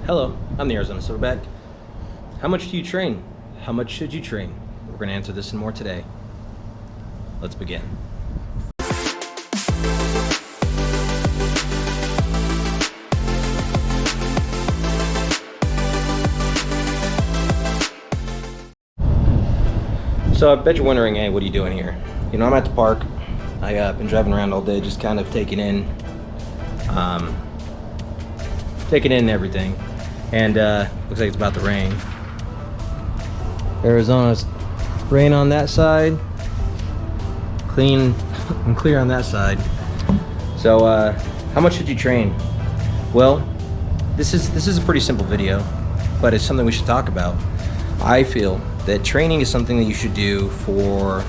Hello, I'm the Arizona Silverback. How much do you train? How much should you train? We're going to answer this and more today. Let's begin. So I bet you're wondering, hey, what are you doing here? You know, I'm at the park. I've been driving around all day, just kind of taking in everything. And looks like it's about to rain. Arizona's rain on that side, clean and clear on that side. So how much should you train? Well, this is a pretty simple video, but it's something we should talk about. I feel that training is something that you should do for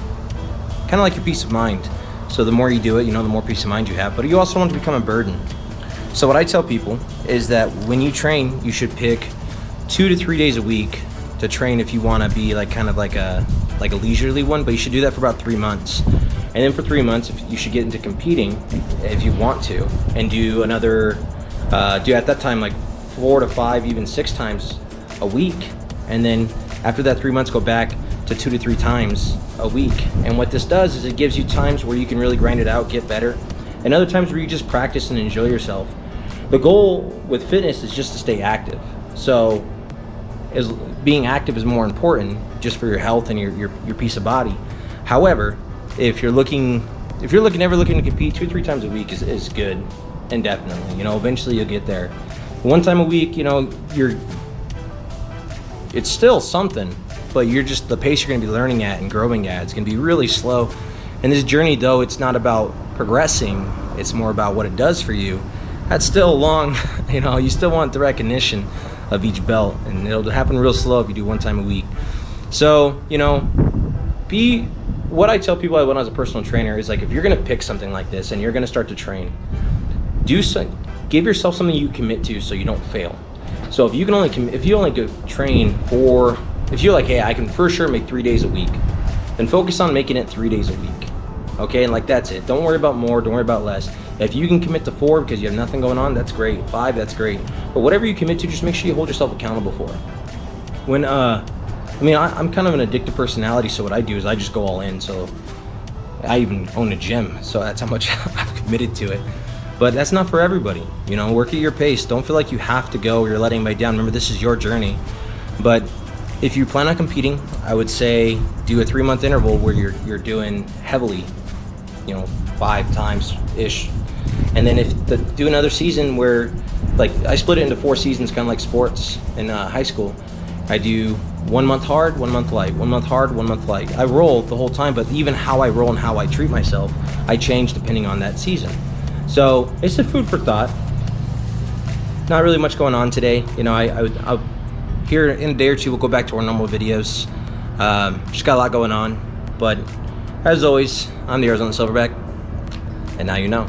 kind of like your peace of mind. So the more you do it, you know, the more peace of mind you have, but you also want to become a burden. So what I tell people is that when you train, you should pick 2 to 3 days a week to train if you want to be like kind of like a leisurely one, but you should do that for about 3 months. And then for 3 months, you should get into competing if you want to, and do another, do at that time like 4 to 5, even 6 times a week. And then after that 3 months, go back to 2 to 3 times a week. And what this does is it gives you times where you can really grind it out, get better, and other times where you just practice and enjoy yourself. The goal with fitness is just to stay active. So being active is more important just for your health and your peace of body. However, if you're ever looking to compete, 2 or 3 times a week is good, and definitely, you know, eventually you'll get there. One time a week, you know, it's still something, but the pace you're going to be learning at and growing at, it's going to be really slow. And this journey, though, it's not about progressing, it's more about what it does for you. That's still long, you know, you still want the recognition of each belt, and it'll happen real slow if you do 1 time a week. So, you know, what I tell people when I was a personal trainer is, like, if you're going to pick something like this and you're going to start to train, give yourself something you commit to so you don't fail. So if you only go train for, if you're like, hey, I can for sure make 3 days a week, then focus on making it 3 days a week. Okay, and like that's it. Don't worry about more, don't worry about less. If you can commit to 4 because you have nothing going on, that's great. 5, that's great. But whatever you commit to, just make sure you hold yourself accountable for it. I'm kind of an addictive personality, so what I do is I just go all in. So I even own a gym, so that's how much I've committed to it. But that's not for everybody. You know, work at your pace. Don't feel like you have to go or you're letting anybody down. Remember, this is your journey. But if you plan on competing, I would say do a 3-month interval where you're doing heavily, you know, 5 times ish. And then do another season where, like, I split it into 4 seasons, kind of like sports in high school. I do 1 month hard, 1 month light, 1 month hard, 1 month light. I roll the whole time, but even how I roll and how I treat myself, I change depending on that season. So it's a food for thought. Not really much going on today. You know, I'll here in a day or 2 we'll go back to our normal videos. Just got a lot going on, but as always, I'm the Arizona Silverback, and now you know.